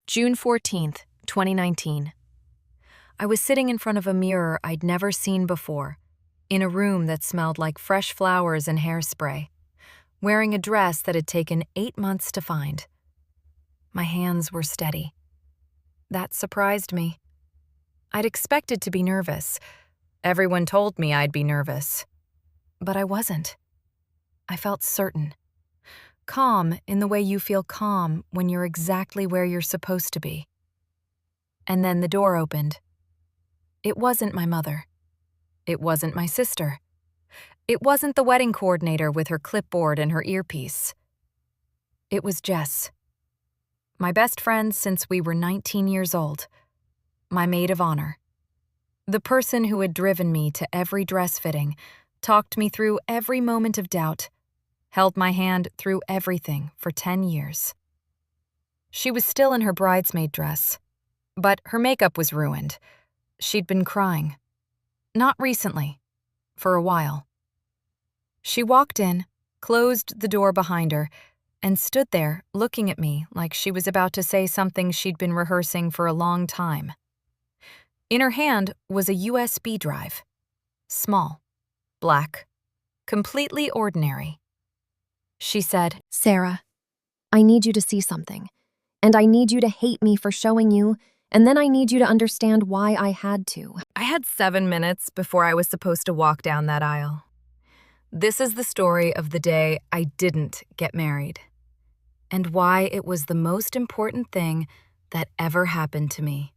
June 14th, 2019. I was sitting in front of a mirror I'd never seen before, in a room that smelled like fresh flowers and hairspray, wearing a dress that had taken 8 months to find. My hands were steady. That surprised me. I'd expected to be nervous. Everyone told me I'd be nervous. But I wasn't. I felt certain. Calm in the way you feel calm when you're exactly where you're supposed to be. And then the door opened. It wasn't my mother. It wasn't my sister. It wasn't the wedding coordinator with her clipboard and her earpiece. It was Jess. My best friend since we were 19 years old. My maid of honor. The person who had driven me to every dress fitting, talked me through every moment of doubt, held my hand through everything for 10 years. She was still in her bridesmaid dress, but her makeup was ruined. She'd been crying. Not recently, for a while. She walked in, closed the door behind her, and stood there looking at me like she was about to say something she'd been rehearsing for a long time. In her hand was a USB drive. Small, black, completely ordinary. She said, "Sarah, I need you to see something, and I need you to hate me for showing you, and then I need you to understand why I had to." I had 7 minutes before I was supposed to walk down that aisle. This is the story of the day I didn't get married, and why it was the most important thing that ever happened to me.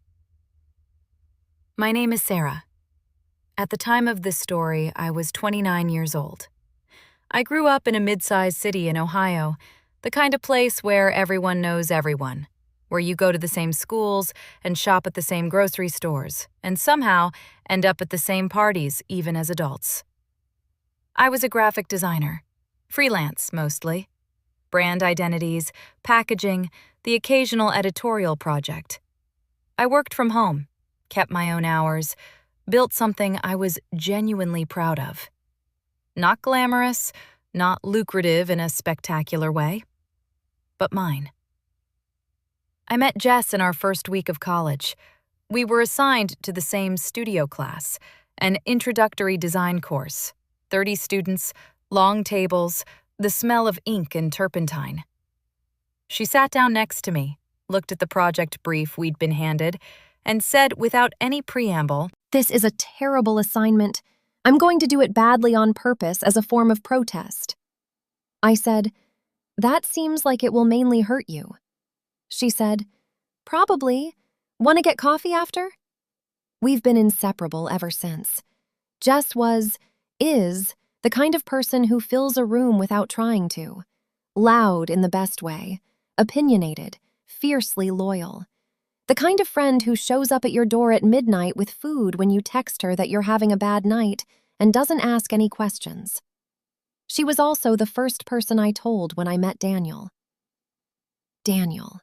My name is Sarah. At the time of this story, I was 29 years old. I grew up in a mid-sized city in Ohio, the kind of place where everyone knows everyone, where you go to the same schools and shop at the same grocery stores, and somehow end up at the same parties even as adults. I was a graphic designer, freelance mostly, brand identities, packaging, the occasional editorial project. I worked from home, kept my own hours, built something I was genuinely proud of. Not glamorous, not lucrative in a spectacular way, but mine. I met Jess in our first week of college. We were assigned to the same studio class, an introductory design course, 30 students, long tables, the smell of ink and turpentine. She sat down next to me, looked at the project brief we'd been handed, and said without any preamble, "This is a terrible assignment. I'm going to do it badly on purpose as a form of protest." I said, "That seems like it will mainly hurt you." She said, "Probably. Want to get coffee after?" We've been inseparable ever since. Jess is, the kind of person who fills a room without trying to. Loud in the best way, opinionated, fiercely loyal. The kind of friend who shows up at your door at midnight with food when you text her that you're having a bad night and doesn't ask any questions. She was also the first person I told when I met Daniel. Daniel.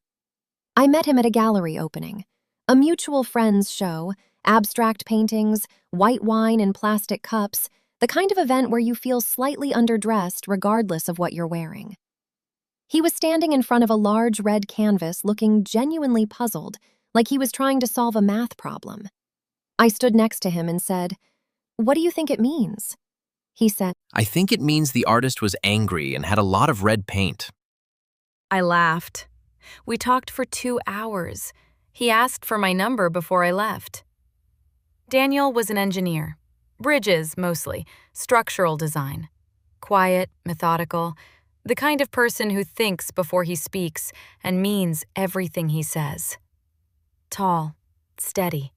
I met him at a gallery opening, a mutual friends show, abstract paintings, white wine in plastic cups, the kind of event where you feel slightly underdressed regardless of what you're wearing. He was standing in front of a large red canvas looking genuinely puzzled, like he was trying to solve a math problem. I stood next to him and said, "What do you think it means?" He said, "I think it means the artist was angry and had a lot of red paint." I laughed. We talked for 2 hours. He asked for my number before I left. Daniel was an engineer. Bridges, mostly. Structural design. Quiet, methodical. The kind of person who thinks before he speaks and means everything he says. Tall, steady.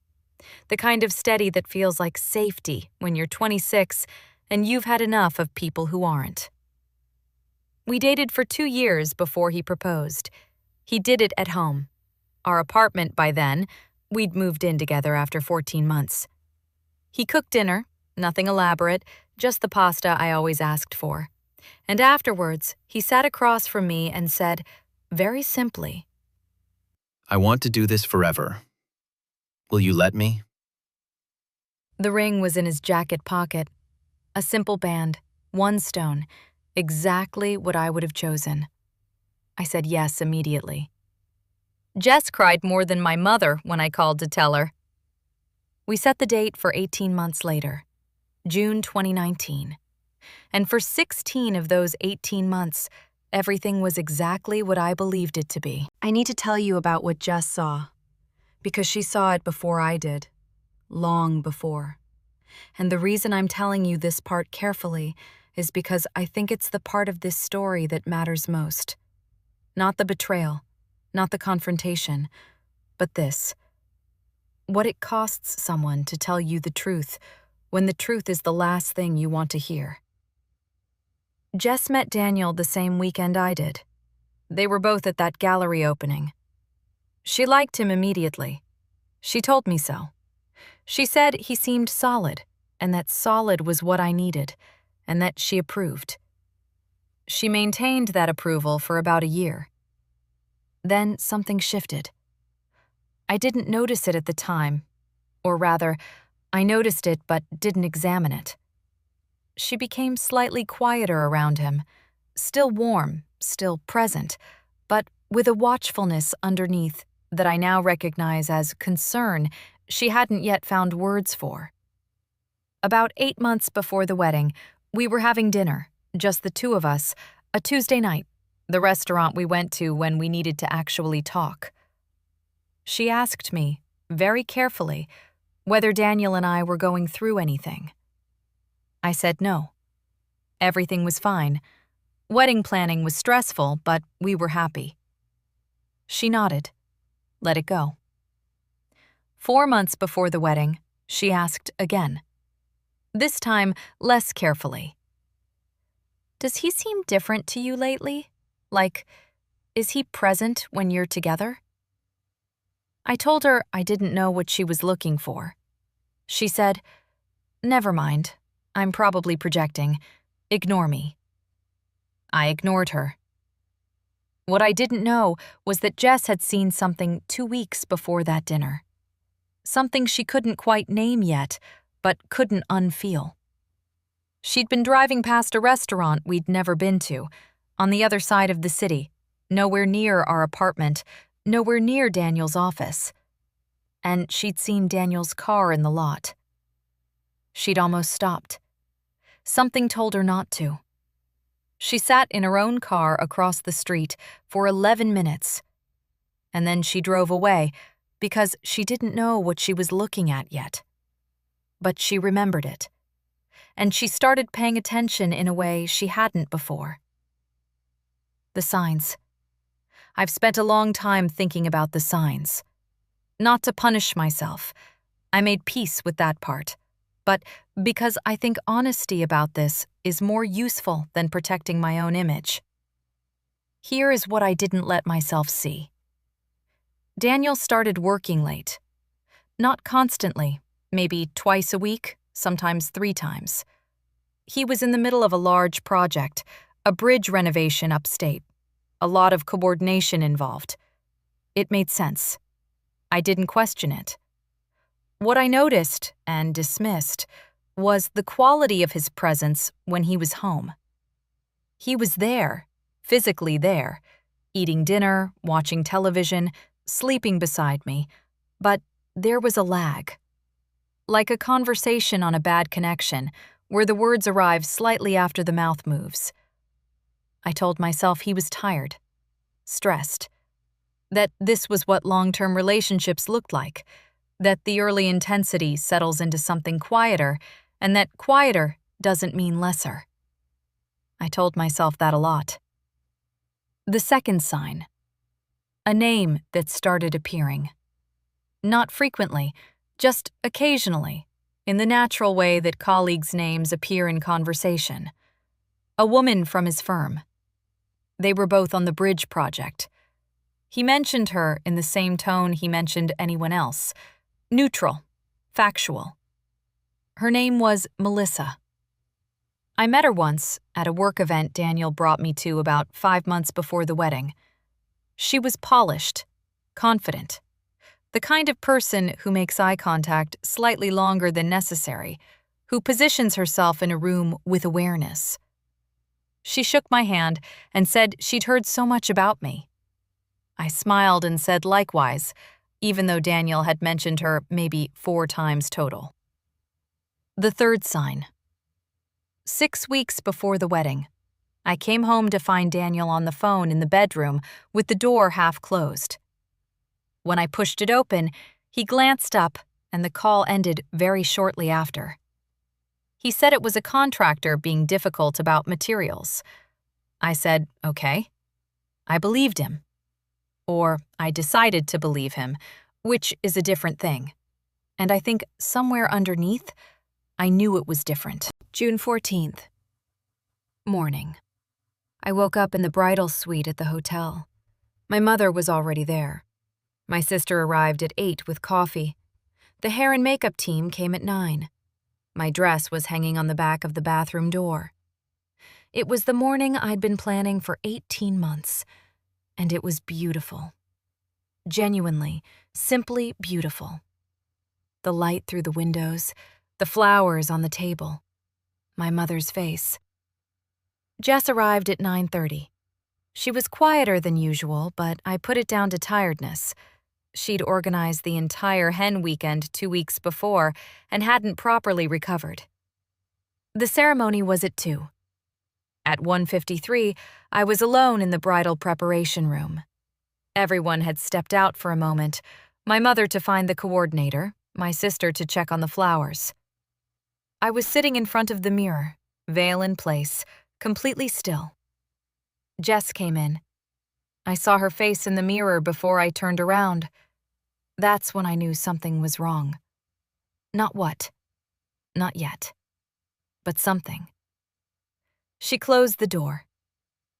The kind of steady that feels like safety when you're 26 and you've had enough of people who aren't. We dated for 2 years before he proposed. He did it at home. Our apartment by then, we'd moved in together after 14 months. He cooked dinner, nothing elaborate, just the pasta I always asked for. And afterwards, he sat across from me and said, very simply, "I want to do this forever. Will you let me?" The ring was in his jacket pocket. A simple band, 1 stone, exactly what I would have chosen. I said yes immediately. Jess cried more than my mother when I called to tell her. We set the date for 18 months later, June 2019. And for 16 of those 18 months, everything was exactly what I believed it to be. I need to tell you about what Jess saw, because she saw it before I did, long before. And the reason I'm telling you this part carefully is because I think it's the part of this story that matters most. Not the betrayal, not the confrontation, but this. What it costs someone to tell you the truth when the truth is the last thing you want to hear. Jess met Daniel the same weekend I did. They were both at that gallery opening. She liked him immediately. She told me so. She said he seemed solid, and that solid was what I needed, and that she approved. She maintained that approval for about a year. Then something shifted. I didn't notice it at the time, or rather, I noticed it but didn't examine it. She became slightly quieter around him, still warm, still present, but with a watchfulness underneath that I now recognize as concern she hadn't yet found words for. About 8 months before the wedding, we were having dinner, just the two of us, a Tuesday night, the restaurant we went to when we needed to actually talk. She asked me, very carefully, whether Daniel and I were going through anything. I said no. Everything was fine. Wedding planning was stressful, but we were happy. She nodded. Let it go. 4 months before the wedding, she asked again. This time, less carefully. Does he seem different to you lately? Like, is he present when you're together? I told her I didn't know what she was looking for. She said, never mind. I'm probably projecting. Ignore me. I ignored her. What I didn't know was that Jess had seen something 2 weeks before that dinner. Something she couldn't quite name yet, but couldn't unfeel. She'd been driving past a restaurant we'd never been to, on the other side of the city, nowhere near our apartment, nowhere near Daniel's office. And she'd seen Daniel's car in the lot. She'd almost stopped. Something told her not to. She sat in her own car across the street for 11 minutes. And then she drove away because she didn't know what she was looking at yet. But she remembered it. And she started paying attention in a way she hadn't before. The signs. I've spent a long time thinking about the signs. Not to punish myself. I made peace with that part. But because I think honesty about this is more useful than protecting my own image. Here is what I didn't let myself see. Daniel started working late. Not constantly, maybe twice a week, sometimes 3 times. He was in the middle of a large project, a bridge renovation upstate. A lot of coordination involved. It made sense. I didn't question it. What I noticed, and dismissed, was the quality of his presence when he was home. He was there, physically there, eating dinner, watching television, sleeping beside me, but there was a lag. Like a conversation on a bad connection, where the words arrive slightly after the mouth moves. I told myself he was tired, stressed, that this was what long-term relationships looked like, that the early intensity settles into something quieter, and that quieter doesn't mean lesser. I told myself that a lot. The second sign. A name that started appearing. Not frequently, just occasionally, in the natural way that colleagues' names appear in conversation. A woman from his firm. They were both on the bridge project. He mentioned her in the same tone he mentioned anyone else. Neutral, factual. Her name was Melissa. I met her once at a work event Daniel brought me to about 5 months before the wedding. She was polished, confident, the kind of person who makes eye contact slightly longer than necessary, who positions herself in a room with awareness. She shook my hand and said she'd heard so much about me. I smiled and said likewise, even though Daniel had mentioned her maybe 4 times total. The third sign. 6 weeks before the wedding, I came home to find Daniel on the phone in the bedroom with the door half closed. When I pushed it open, he glanced up and the call ended very shortly after. He said it was a contractor being difficult about materials. I said, okay. I believed him. Or I decided to believe him, which is a different thing. And I think somewhere underneath, I knew it was different. June 14th. Morning. I woke up in the bridal suite at the hotel. My mother was already there. My sister arrived at 8 with coffee. The hair and makeup team came at 9. My dress was hanging on the back of the bathroom door. It was the morning I'd been planning for 18 months, and it was beautiful. Genuinely, simply beautiful. The light through the windows, the flowers on the table, my mother's face. Jess arrived at 9:30. She was quieter than usual, but I put it down to tiredness. She'd organized the entire hen weekend 2 weeks before and hadn't properly recovered. The ceremony was at 2. At 1:53, I was alone in the bridal preparation room. Everyone had stepped out for a moment, my mother to find the coordinator, my sister to check on the flowers. I was sitting in front of the mirror, veil in place, completely still. Jess came in. I saw her face in the mirror before I turned around. That's when I knew something was wrong. Not what? Not yet. But something. She closed the door.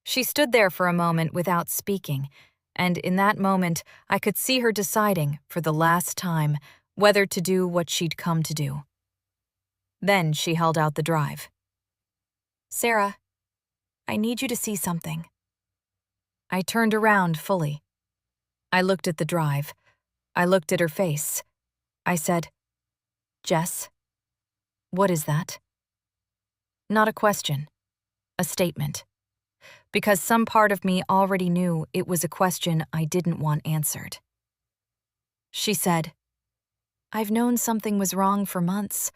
She stood there for a moment without speaking, and in that moment I could see her deciding, for the last time, whether to do what she'd come to do. Then she held out the drive. "Sarah, I need you to see something." I turned around fully. I looked at the drive. I looked at her face. I said, "Jess, what is that?" Not a question, a statement. Because some part of me already knew it was a question I didn't want answered. She said, "I've known something was wrong for months.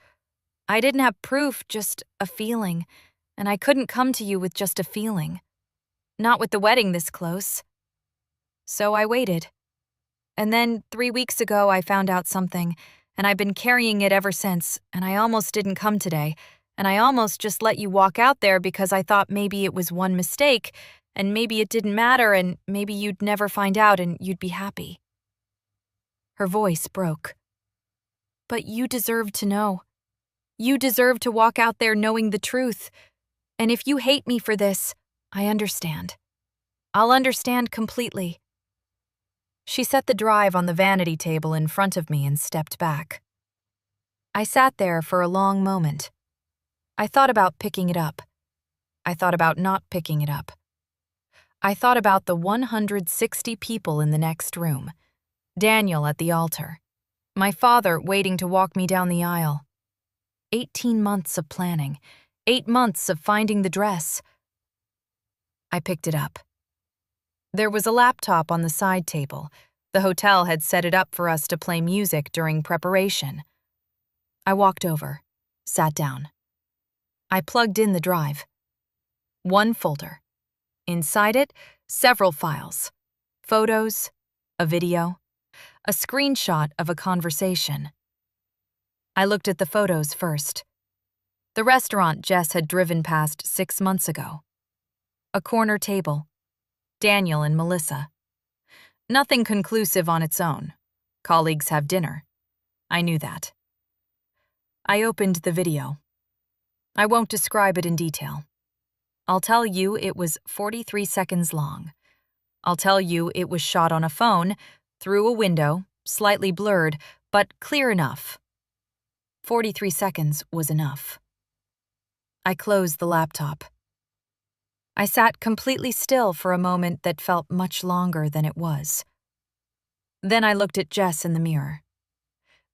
I didn't have proof, just a feeling, and I couldn't come to you with just a feeling. Not with the wedding this close. So I waited. And then 3 weeks ago I found out something, and I've been carrying it ever since, and I almost didn't come today, and I almost just let you walk out there because I thought maybe it was one mistake, and maybe it didn't matter, and maybe you'd never find out and you'd be happy." Her voice broke. "But you deserve to know. You deserve to walk out there knowing the truth. And if you hate me for this, I understand. I'll understand completely." She set the drive on the vanity table in front of me and stepped back. I sat there for a long moment. I thought about picking it up. I thought about not picking it up. I thought about the 160 people in the next room, Daniel at the altar, my father waiting to walk me down the aisle. 18 months of planning, 8 months of finding the dress. I picked it up. There was a laptop on the side table. The hotel had set it up for us to play music during preparation. I walked over, sat down. I plugged in the drive. One folder. Inside it, several files. Photos, a video, a screenshot of a conversation. I looked at the photos first. The restaurant Jess had driven past 6 months ago. A corner table. Daniel and Melissa. Nothing conclusive on its own. Colleagues have dinner. I knew that. I opened the video. I won't describe it in detail. I'll tell you it was 43 seconds long. I'll tell you it was shot on a phone, through a window, slightly blurred, but clear enough. 43 seconds was enough. I closed the laptop. I sat completely still for a moment that felt much longer than it was. Then I looked at Jess in the mirror.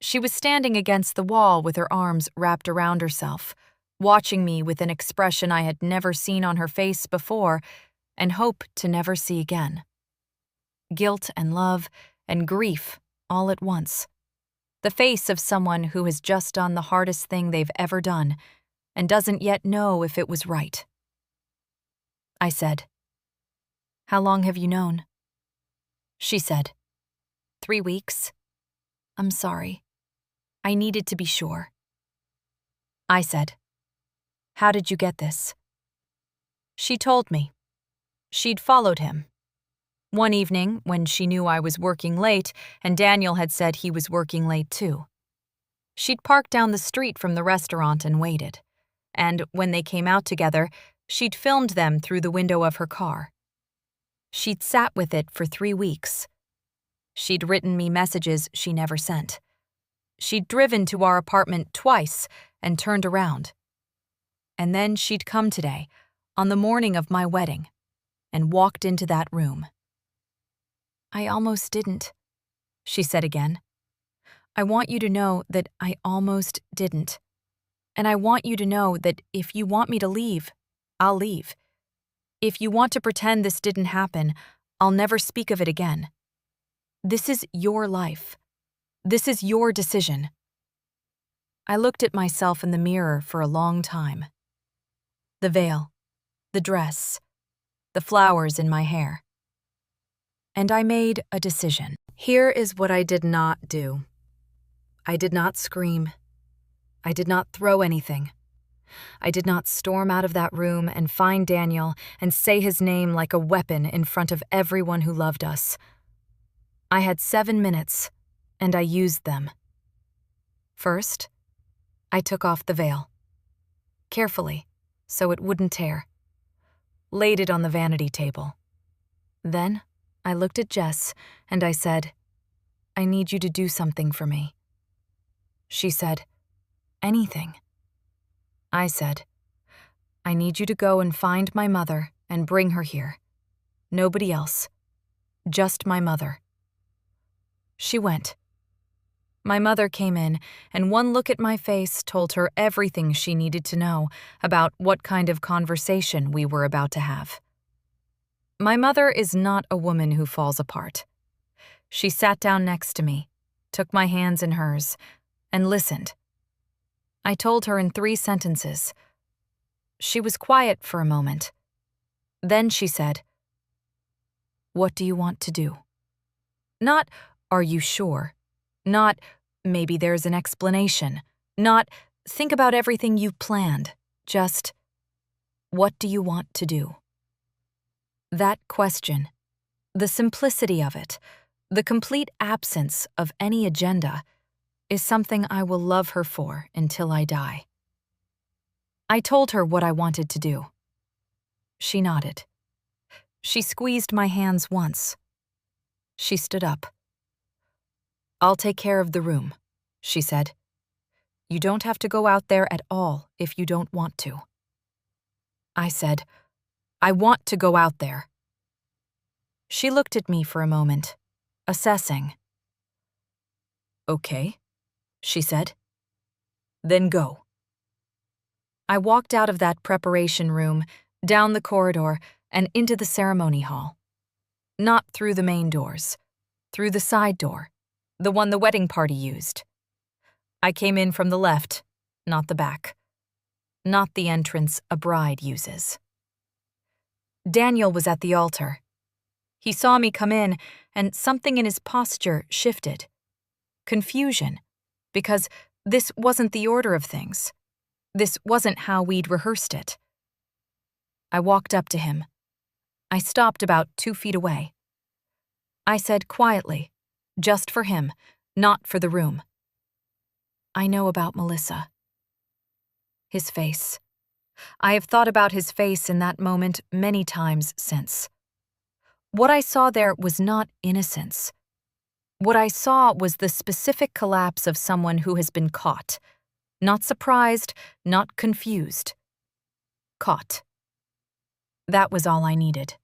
She was standing against the wall with her arms wrapped around herself, watching me with an expression I had never seen on her face before and hope to never see again. guilt and love and grief all at once. The face of someone who has just done the hardest thing they've ever done and doesn't yet know if it was right. I said, "How long have you known?" She said, 3 weeks. I'm sorry. I needed to be sure. I said, "How did you get this?" She told me. She'd followed him. One evening, when she knew I was working late and Daniel had said he was working late too, she'd parked down the street from the restaurant and waited. And when they came out together, she'd filmed them through the window of her car. She'd sat with it for 3 weeks. She'd written me messages she never sent. She'd driven to our apartment twice and turned around. And then she'd come today, on the morning of my wedding, and walked into that room. "I almost didn't," she said again. "I want you to know that I almost didn't. And I want you to know that if you want me to leave, I'll leave. If you want to pretend this didn't happen, I'll never speak of it again. This is your life. This is your decision." I looked at myself in the mirror for a long time. The veil, the dress, the flowers in my hair. And I made a decision. Here is what I did not do. I did not scream. I did not throw anything. I did not storm out of that room and find Daniel and say his name like a weapon in front of everyone who loved us. I had 7 minutes, and I used them. First, I took off the veil. Carefully, so it wouldn't tear. Laid it on the vanity table. Then, I looked at Jess, and I said, "I need you to do something for me." She said, "Anything." I said, "I need you to go and find my mother and bring her here. Nobody else. Just my mother." She went. My mother came in, and one look at my face told her everything she needed to know about what kind of conversation we were about to have. My mother is not a woman who falls apart. She sat down next to me, took my hands in hers, and listened. I told her in 3 sentences. She was quiet for a moment. Then she said, "What do you want to do?" Not, "Are you sure?" Not, "Maybe there's an explanation." Not, "Think about everything you've planned." Just, "What do you want to do?" That question, the simplicity of it, the complete absence of any agenda, is something I will love her for until I die. I told her what I wanted to do. She nodded. She squeezed my hands once. She stood up. "I'll take care of the room," she said. "You don't have to go out there at all if you don't want to." I said, "I want to go out there." She looked at me for a moment, assessing. "Okay," she said. "Then go." I walked out of that preparation room, down the corridor, and into the ceremony hall. Not through the main doors, through the side door, the one the wedding party used. I came in from the left, not the back. Not the entrance a bride uses. Daniel was at the altar. He saw me come in, and something in his posture shifted. Confusion, because this wasn't the order of things. This wasn't how we'd rehearsed it. I walked up to him. I stopped about 2 feet away. I said quietly, just for him, not for the room, "I know about Melissa." His face. I have thought about his face in that moment many times since. What I saw there was not innocence. What I saw was the specific collapse of someone who has been caught. Not surprised, not confused. Caught. That was all I needed.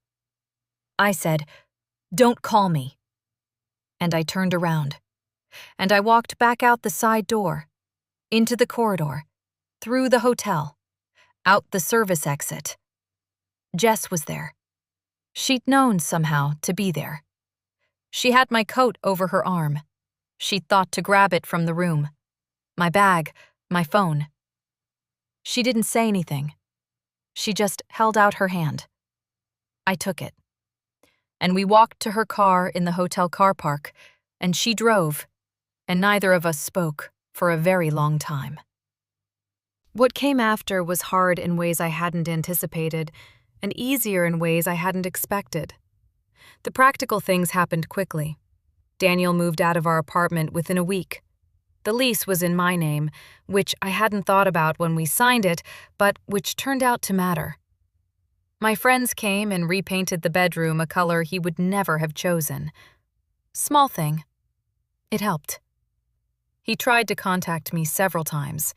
I said, "Don't call me." And I turned around. And I walked back out the side door, into the corridor, through the hotel, out the service exit. Jess was there. She'd known somehow to be there. She had my coat over her arm. She thought to grab it from the room. My bag, my phone. She didn't say anything. She just held out her hand. I took it. And we walked to her car in the hotel car park, and she drove, and neither of us spoke for a very long time. What came after was hard in ways I hadn't anticipated, and easier in ways I hadn't expected. The practical things happened quickly. Daniel moved out of our apartment within a week. The lease was in my name, which I hadn't thought about when we signed it, but which turned out to matter. My friends came and repainted the bedroom a color he would never have chosen. Small thing. It helped. He tried to contact me several times.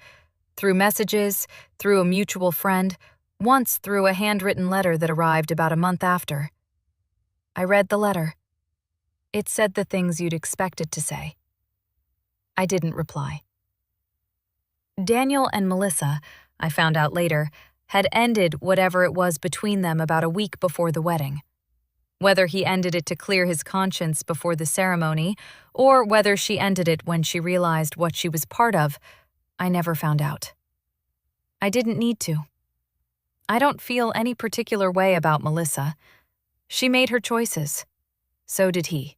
Through messages, through a mutual friend, once through a handwritten letter that arrived about a month after. I read the letter. It said the things you'd expect it to say. I didn't reply. Daniel and Melissa, I found out later, had ended whatever it was between them about a week before the wedding. Whether he ended it to clear his conscience before the ceremony, or whether she ended it when she realized what she was part of, I never found out. I didn't need to. I don't feel any particular way about Melissa. She made her choices. So did he.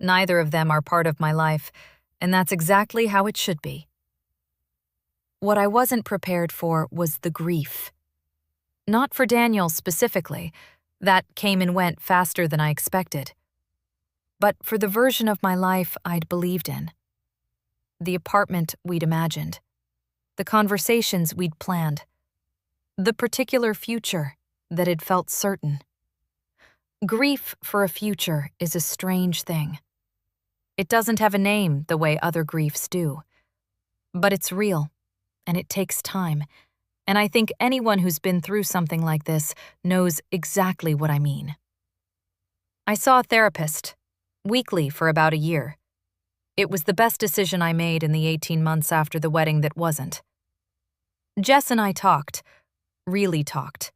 Neither of them are part of my life, and that's exactly how it should be. What I wasn't prepared for was the grief. Not for Daniel specifically, that came and went faster than I expected, but for the version of my life I'd believed in. The apartment we'd imagined, the conversations we'd planned, the particular future that had felt certain. Grief for a future is a strange thing. It doesn't have a name the way other griefs do, but it's real. And it takes time, and I think anyone who's been through something like this knows exactly what I mean. I saw a therapist, weekly for about a year. It was the best decision I made in the 18 months after the wedding that wasn't. Jess and I talked, really talked,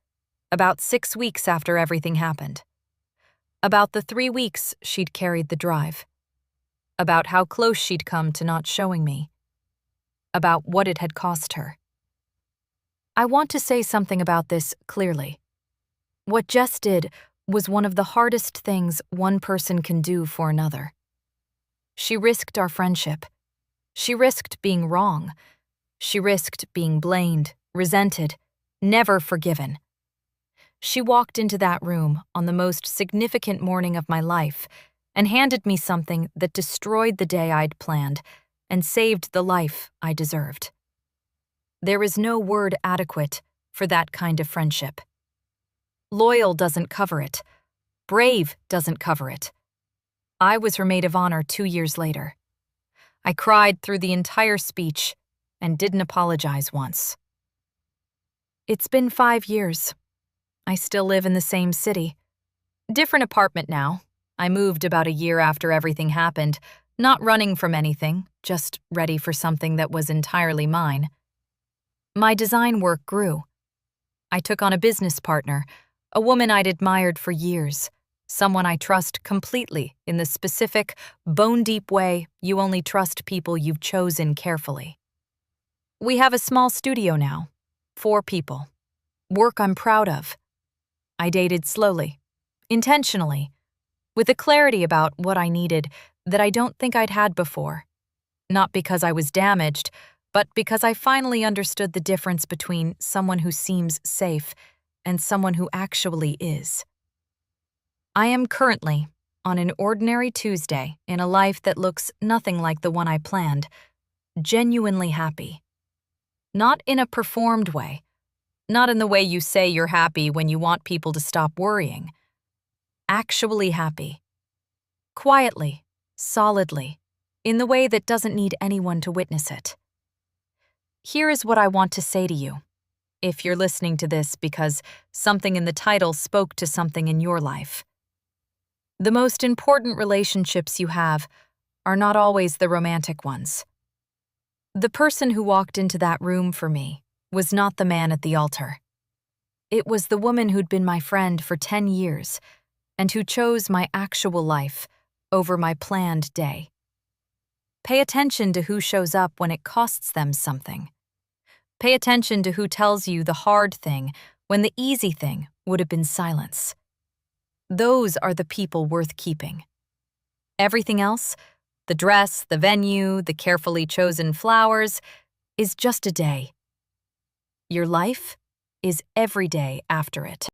about 6 weeks after everything happened. About the 3 weeks she'd carried the drive. About how close she'd come to not showing me. About what it had cost her. I want to say something about this clearly. What Jess did was one of the hardest things one person can do for another. She risked our friendship. She risked being wrong. She risked being blamed, resented, never forgiven. She walked into that room on the most significant morning of my life and handed me something that destroyed the day I'd planned and saved the life I deserved. There is no word adequate for that kind of friendship. Loyal doesn't cover it. Brave doesn't cover it. I was her maid of honor 2 years later. I cried through the entire speech and didn't apologize once. It's been 5 years. I still live in the same city. Different apartment now. I moved about a year after everything happened, not running from anything, just ready for something that was entirely mine. My design work grew. I took on a business partner, a woman I'd admired for years, someone I trust completely in the specific, bone-deep way you only trust people you've chosen carefully. We have a small studio now, 4 people, work I'm proud of. I dated slowly, intentionally, with a clarity about what I needed that I don't think I'd had before. Not because I was damaged, but because I finally understood the difference between someone who seems safe and someone who actually is. I am currently on an ordinary Tuesday in a life that looks nothing like the one I planned, genuinely happy. Not in a performed way, not in the way you say you're happy when you want people to stop worrying. Actually happy. Quietly, solidly, in the way that doesn't need anyone to witness it. Here is what I want to say to you, if you're listening to this because something in the title spoke to something in your life. The most important relationships you have are not always the romantic ones. The person who walked into that room for me was not the man at the altar. It was the woman who'd been my friend for 10 years and who chose my actual life over my planned day. Pay attention to who shows up when it costs them something. Pay attention to who tells you the hard thing when the easy thing would have been silence. Those are the people worth keeping. Everything else, the dress, the venue, the carefully chosen flowers, is just a day. Your life is every day after it.